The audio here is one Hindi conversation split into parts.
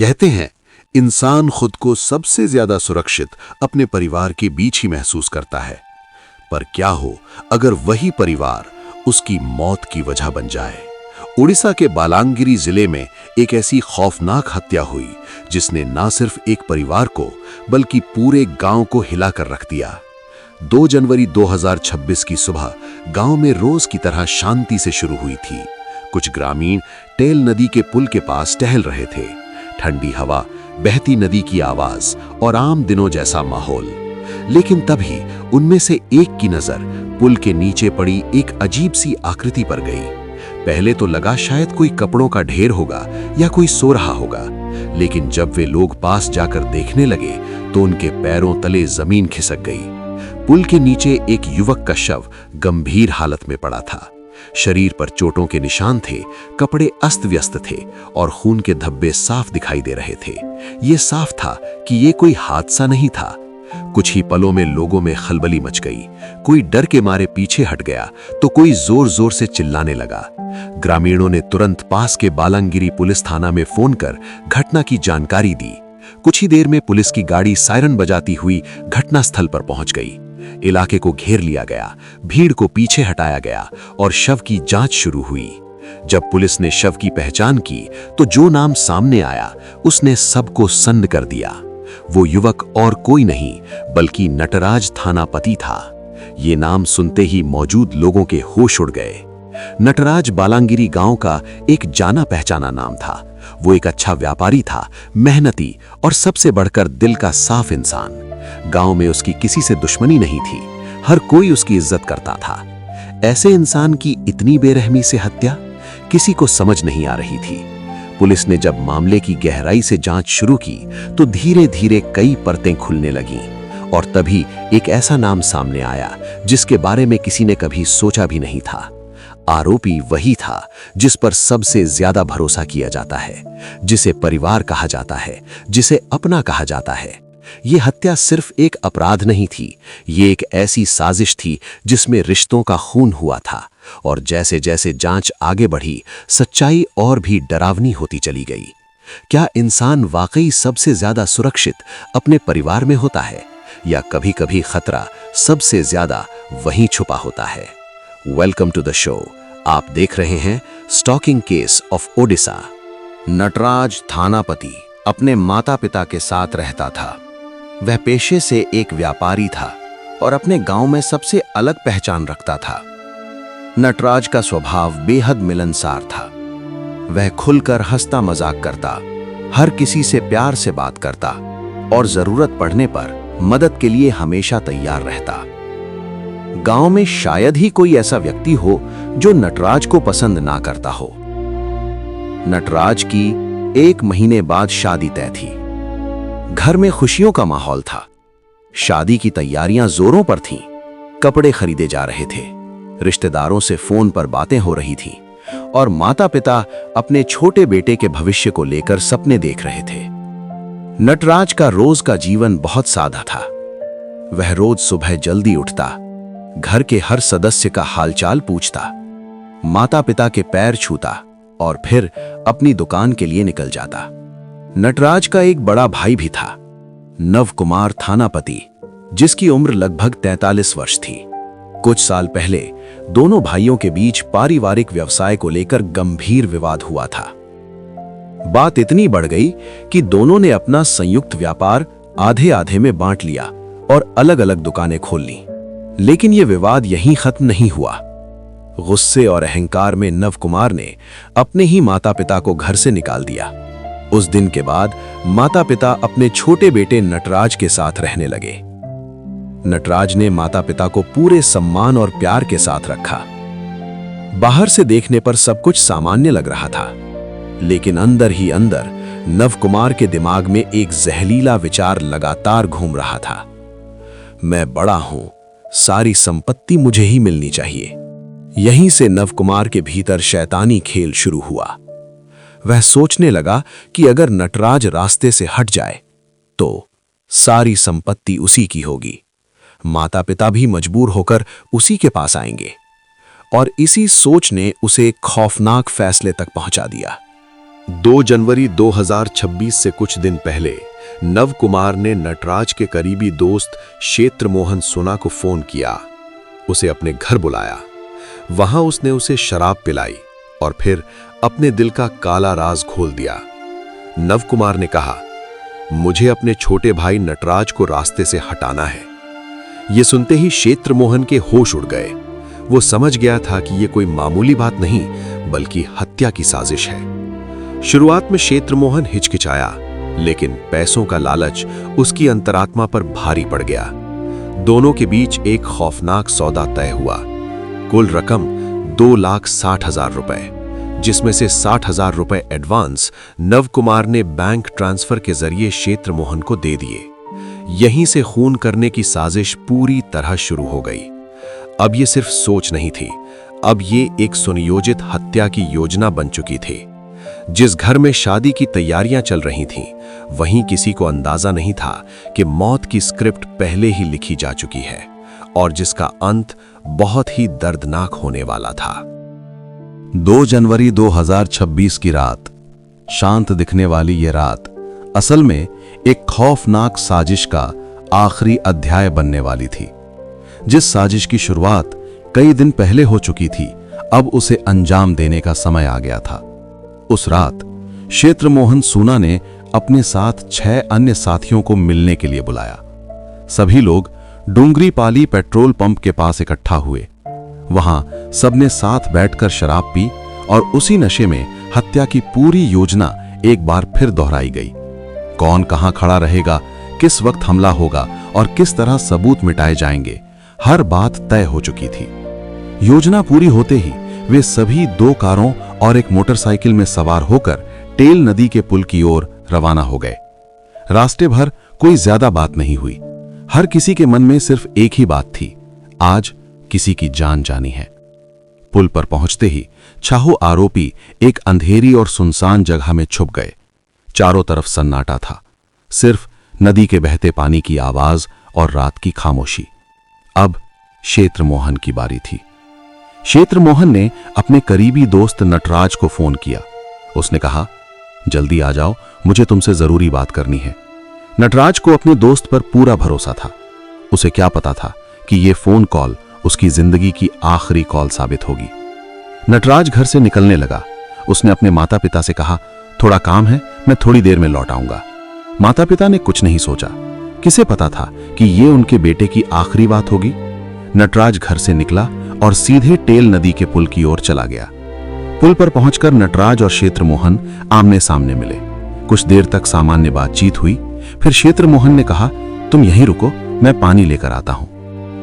कहते हैं, इंसान खुद को सबसे ज्यादा सुरक्षित अपने परिवार के बीच ही महसूस करता है। पर क्या हो अगर वही परिवार उसकी मौत की वजह बन जाए। उड़ीसा के बालांगिरी जिले में एक ऐसी खौफनाक हत्या हुई जिसने न सिर्फ एक परिवार को बल्कि पूरे गांव को हिलाकर रख दिया। 2 जनवरी 2026 की सुबह गांव में रोज की तरह शांति से शुरू हुई थी। कुछ ग्रामीण टेल नदी के पुल के पास टहल रहे थे। ठंडी हवा, बहती नदी की आवाज और आम दिनों जैसा माहौल। लेकिन तभी उनमें से एक की नजर पुल के नीचे पड़ी एक अजीब सी आकृति पर गई। पहले तो लगा शायद कोई कपड़ों का ढेर होगा या कोई सो रहा होगा, लेकिन जब वे लोग पास जाकर देखने लगे तो उनके पैरों तले जमीन खिसक गई। पुल के नीचे एक युवक का शव गंभीर हालत में पड़ा था। शरीर पर चोटों के निशान थे, कपड़े अस्त व्यस्त थे और खून के धब्बे साफ दिखाई दे रहे थे। ये साफ था कि ये कोई हादसा नहीं था। कुछ ही पलों में लोगों में खलबली मच गई। कोई डर के मारे पीछे हट गया तो कोई जोर जोर से चिल्लाने लगा। ग्रामीणों ने तुरंत पास के बालांगिरी पुलिस थाना में फोन कर घटना की जानकारी दी। कुछ ही देर में पुलिस की गाड़ी सायरन बजाती हुई घटनास्थल पर पहुंच गई। इलाके को घेर लिया गया, भीड़ को पीछे हटाया गया और शव की जांच शुरू हुई। जब पुलिस ने शव की पहचान की तो जो नाम सामने आया उसने सबको सन्न कर दिया। वो युवक और कोई नहीं बल्कि नटराज थानापति था। ये नाम सुनते ही मौजूद लोगों के होश उड़ गए। नटराज बालांगिरी गांव का एक जाना पहचाना नाम था। वो एक अच्छा व्यापारी था, मेहनती और सबसे बढ़कर दिल का साफ इंसान। गांव में उसकी किसी से दुश्मनी नहीं थी, हर कोई उसकी इज्जत करता था। ऐसे इंसान की इतनी बेरहमी से हत्या किसी को समझ नहीं आ रही थी। पुलिस ने जब मामले की गहराई से जांच शुरू की तो धीरे धीरे कई परतें खुलने लगीं और तभी एक ऐसा नाम सामने आया जिसके बारे में किसी ने कभी सोचा भी नहीं था। आरोपी वही था जिस पर सबसे ज्यादा भरोसा किया जाता है, जिसे परिवार कहा जाता है, जिसे अपना कहा जाता है। ये हत्या सिर्फ एक अपराध नहीं थी, ये एक ऐसी साजिश थी जिसमें रिश्तों का खून हुआ था। और जैसे जैसे जांच आगे बढ़ी, सच्चाई और भी डरावनी होती चली गई। क्या इंसान वाकई सबसे ज्यादा सुरक्षित अपने परिवार में होता है, या कभी कभी खतरा सबसे ज्यादा वहीं छुपा होता है? Welcome to the show. आप देख रहे हैं stalking case of Odisha. Nataraj Thanapati अपने माता पिता के साथ रहता था। वह पेशे से एक व्यापारी था और अपने गांव में सबसे अलग पहचान रखता था। नटराज का स्वभाव बेहद मिलनसार था। वह खुलकर हंसता मजाक करता, हर किसी से प्यार से बात करता और जरूरत पड़ने पर मदद के लिए हमेशा तैयार रहता। गांव में शायद ही कोई ऐसा व्यक्ति हो जो नटराज को पसंद ना करता हो। नटराज की 1 महीने बाद शादी तय थी। घर में खुशियों का माहौल था। शादी की तैयारियां जोरों पर थीं। कपड़े खरीदे जा रहे थे, रिश्तेदारों से फोन पर बातें हो रही थीं और माता पिता अपने छोटे बेटे के भविष्य को लेकर सपने देख रहे थे। नटराज का रोज का जीवन बहुत सादा था। वह रोज सुबह जल्दी उठता, घर के हर सदस्य का हालचाल पूछता, माता पिता के पैर छूता और फिर अपनी दुकान के लिए निकल जाता। नटराज का एक बड़ा भाई भी था, नव कुमार थानापति, जिसकी उम्र लगभग 43 वर्ष थी। कुछ साल पहले दोनों भाइयों के बीच पारिवारिक व्यवसाय को लेकर गंभीर विवाद हुआ था। बात इतनी बढ़ गई कि दोनों ने अपना संयुक्त व्यापार आधे आधे में बांट लिया और अलग अलग दुकानें खोल ली। लेकिन यह विवाद यहीं खत्म नहीं हुआ। गुस्से और अहंकार में नव कुमार ने अपने ही माता पिता को घर से निकाल दिया। उस दिन के बाद माता पिता अपने छोटे बेटे नटराज के साथ रहने लगे। नटराज ने माता पिता को पूरे सम्मान और प्यार के साथ रखा। बाहर से देखने पर सब कुछ सामान्य लग रहा था, लेकिन अंदर ही अंदर नव कुमार के दिमाग में एक जहरीला विचार लगातार घूम रहा था। मैं बड़ा हूं, सारी संपत्ति मुझे ही मिलनी चाहिए। यहीं से नव कुमार के भीतर शैतानी खेल शुरू हुआ। वह सोचने लगा कि अगर नटराज रास्ते से हट जाए तो सारी संपत्ति उसी की होगी, माता पिता भी मजबूर होकर उसी के पास आएंगे। और इसी सोच ने उसे एक खौफनाक फैसले तक पहुंचा दिया। 2 जनवरी 2026 से कुछ दिन पहले नव कुमार ने नटराज के करीबी दोस्त क्षेत्र मोहन सुना को फोन किया, उसे अपने घर बुलाया। वहां उसने उसे शराब पिलाई और फिर अपने दिल का काला राज खोल दिया। नव कुमार ने कहा, मुझे अपने छोटे भाई नटराज को रास्ते से हटाना है। यह सुनते ही क्षेत्र मोहन के होश उड़ गए। वो समझ गया था कि यह कोई मामूली बात नहीं बल्कि हत्या की साजिश है। शुरुआत में क्षेत्र मोहन हिचकिचाया, लेकिन पैसों का लालच उसकी अंतरात्मा पर भारी पड़ गया। दोनों के बीच एक खौफनाक सौदा तय हुआ। कुल रकम 2,60,000 रुपए, जिसमें से 60,000 रुपए एडवांस नव कुमार ने बैंक ट्रांसफर के जरिए क्षेत्र मोहन को दे दिए। यहीं से खून करने की साजिश पूरी तरह शुरू हो गई। अब ये सिर्फ सोच नहीं थी, अब ये एक सुनियोजित हत्या की योजना बन चुकी थी। जिस घर में शादी की तैयारियां चल रही थीं, वहीं किसी को अंदाजा नहीं था कि मौत की स्क्रिप्ट पहले ही लिखी जा चुकी है और जिसका अंत बहुत ही दर्दनाक होने वाला था। 2 जनवरी 2026 की रात, शांत दिखने वाली ये रात असल में एक खौफनाक साजिश का आखिरी अध्याय बनने वाली थी। जिस साजिश की शुरुआत कई दिन पहले हो चुकी थी, अब उसे अंजाम देने का समय आ गया था। उस रात क्षेत्र मोहन सूना ने अपने साथ 6 अन्य साथियों को मिलने के लिए बुलाया। सभी लोग डूंगरीपाली पेट्रोल पंप के पास इकट्ठा हुए। वहां सबने साथ बैठकर शराब पी और उसी नशे में हत्या की पूरी योजना एक बार फिर दोहराई गई। कौन कहां खड़ा रहेगा, किस वक्त हमला होगा और किस तरह सबूत मिटाए जाएंगे, हर बात तय हो चुकी थी। योजना पूरी होते ही वे सभी 2 कारों और एक मोटरसाइकिल में सवार होकर टेल नदी के पुल की ओर रवाना हो गए। रास्ते भर कोई ज्यादा बात नहीं हुई। हर किसी के मन में सिर्फ एक ही बात थी, आज किसी की जान जानी है। पुल पर पहुंचते ही चाहू आरोपी एक अंधेरी और सुनसान जगह में छुप गए। चारों तरफ सन्नाटा था, सिर्फ नदी के बहते पानी की आवाज और रात की खामोशी। अब क्षेत्र मोहन की बारी थी। क्षेत्र मोहन ने अपने करीबी दोस्त नटराज को फोन किया। उसने कहा, जल्दी आ जाओ, मुझे तुमसे जरूरी बात करनी है। नटराज को अपने दोस्त पर पूरा भरोसा था। उसे क्या पता था कि यह फोन कॉल उसकी जिंदगी की आखिरी कॉल साबित होगी। नटराज घर से निकलने लगा। उसने अपने माता पिता से कहा, थोड़ा काम है, मैं थोड़ी देर में लौट आऊंगा। माता पिता ने कुछ नहीं सोचा। किसे पता था कि यह उनके बेटे की आखिरी बात होगी। नटराज घर से निकला और सीधे टेल नदी के पुल की ओर चला गया। पुल पर पहुंचकर नटराज और क्षेत्र मोहन आमने सामने मिले। कुछ देर तक सामान्य बातचीत हुई। फिर क्षेत्र मोहन ने कहा, तुम यहीं रुको, मैं पानी लेकर आता हूं।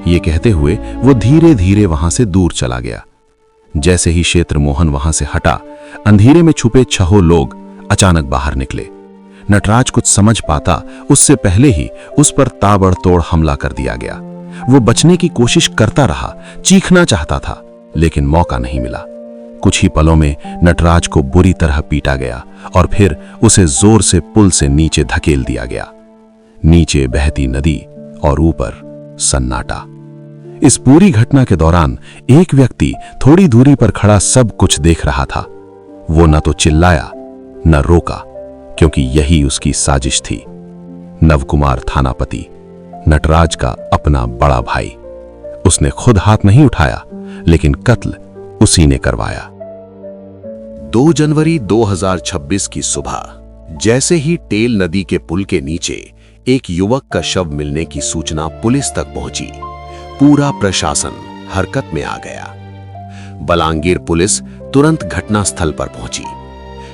ये कहते हुए वो धीरे धीरे वहां से दूर चला गया। जैसे ही क्षेत्र मोहन वहां से हटा, अंधेरे में छुपे 6 लोग अचानक बाहर निकले। नटराज कुछ समझ पाता उससे पहले ही उस पर ताबड़तोड़ हमला कर दिया गया। वो बचने की कोशिश करता रहा, चीखना चाहता था, लेकिन मौका नहीं मिला। कुछ ही पलों में नटराज को बुरी तरह पीटा गया और फिर उसे जोर से पुल से नीचे धकेल दिया गया। नीचे बहती नदी और ऊपर सन्नाटा। इस पूरी घटना के दौरान एक व्यक्ति थोड़ी दूरी पर खड़ा सब कुछ देख रहा था। वो न तो चिल्लाया न रोका, क्योंकि यही उसकी साजिश थी। नवकुमार थानापति, नटराज का अपना बड़ा भाई। उसने खुद हाथ नहीं उठाया, लेकिन कत्ल उसी ने करवाया। 2 जनवरी 2026 की सुबह जैसे ही टेल नदी के पुल के नीचे एक युवक का शव मिलने की सूचना पुलिस तक पहुंची, पूरा प्रशासन हरकत में आ गया। बलांगीर पुलिस तुरंत घटनास्थल पर पहुंची।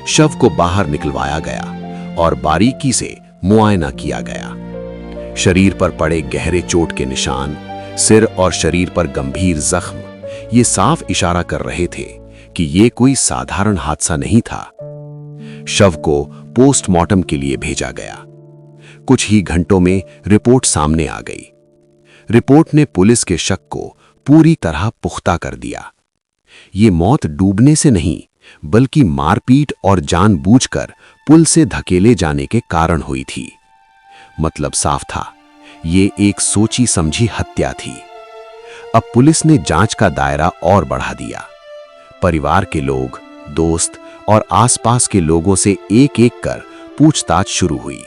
शव को बाहर निकलवाया गया और बारीकी से मुआयना किया गया। शरीर पर पड़े गहरे चोट के निशान, सिर और शरीर पर गंभीर जख्म, ये साफ इशारा कर रहे थे कि ये कोई साधारण हादसा नहीं था। शव को पोस्टमार्टम के लिए भेजा गया। कुछ ही घंटों में रिपोर्ट सामने आ गई। रिपोर्ट ने पुलिस के शक को पूरी तरह पुख्ता कर दिया। ये मौत डूबने से नहीं, बल्कि मारपीट और जानबूझकर पुल से धकेले जाने के कारण हुई थी। मतलब साफ था, ये एक सोची समझी हत्या थी। अब पुलिस ने जांच का दायरा और बढ़ा दिया। परिवार के लोग, दोस्त और आसपास के लोगों से एक एक कर पूछताछ शुरू हुई।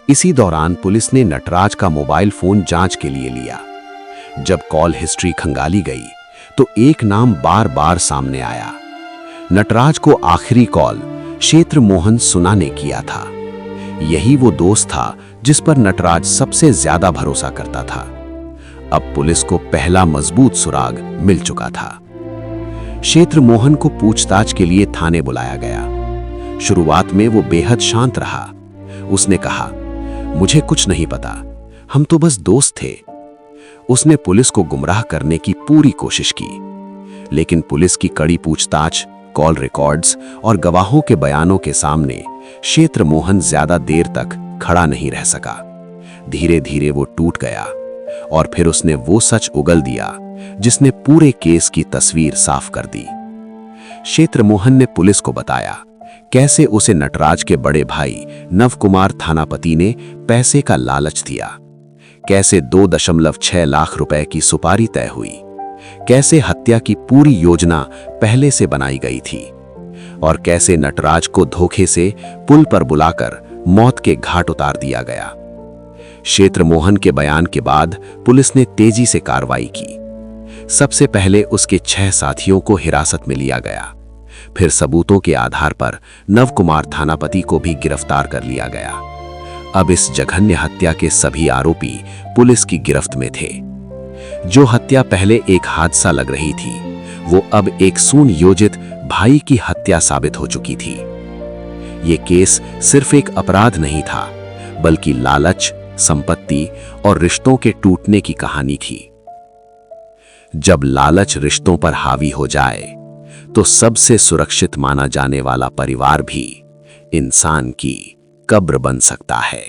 इसी दौरान पुलिस ने नटराज का मोबाइल फोन जांच के लिए लिया। जब कॉल हिस्ट्री खंगाली गई तो एक नाम बार बार सामने आया। नटराज को आखिरी कॉल क्षेत्र मोहन सुना ने किया था। यही वो दोस्त था जिस पर नटराज सबसे ज्यादा भरोसा करता था। अब पुलिस को पहला मजबूत सुराग मिल चुका था। क्षेत्र मोहन को पूछताछ के लिए थाने बुलाया गया। शुरुआत में वो बेहद शांत रहा। उसने कहा, मुझे कुछ नहीं पता, हम तो बस दोस्त थे। उसने पुलिस को गुमराह करने की पूरी कोशिश की, लेकिन पुलिस की कड़ी पूछताछ, कॉल रिकॉर्ड्स और गवाहों के बयानों के सामने क्षेत्र मोहन ज्यादा देर तक खड़ा नहीं रह सका। धीरे धीरे वो टूट गया और फिर उसने वो सच उगल दिया जिसने पूरे केस की तस्वीर साफ कर दी। क्षेत्र मोहन ने पुलिस को बताया कैसे उसे नटराज के बड़े भाई नवकुमार थानापति ने पैसे का लालच दिया, कैसे 2.6 लाख रुपए की सुपारी तय हुई, कैसे हत्या की पूरी योजना पहले से बनाई गई थी और कैसे नटराज को धोखे से पुल पर बुलाकर मौत के घाट उतार दिया गया। क्षेत्र मोहन के बयान के बाद पुलिस ने तेजी से कार्रवाई की। सबसे पहले उसके 6 साथियों को हिरासत में लिया गया। फिर सबूतों के आधार पर नवकुमार थानापति को भी गिरफ्तार कर लिया गया। अब इस जघन्य हत्या के सभी आरोपी पुलिस की गिरफ्त में थे। जो हत्या पहले एक हादसा लग रही थी, वो अब एक सुनियोजित भाई की हत्या साबित हो चुकी थी। ये केस सिर्फ एक अपराध नहीं था, बल्कि लालच, संपत्ति और रिश्तों के टूटने की कहानी थी। जब लालच रिश्तों पर हावी हो जाए तो सबसे सुरक्षित माना जाने वाला परिवार भी इंसान की कब्र बन सकता है।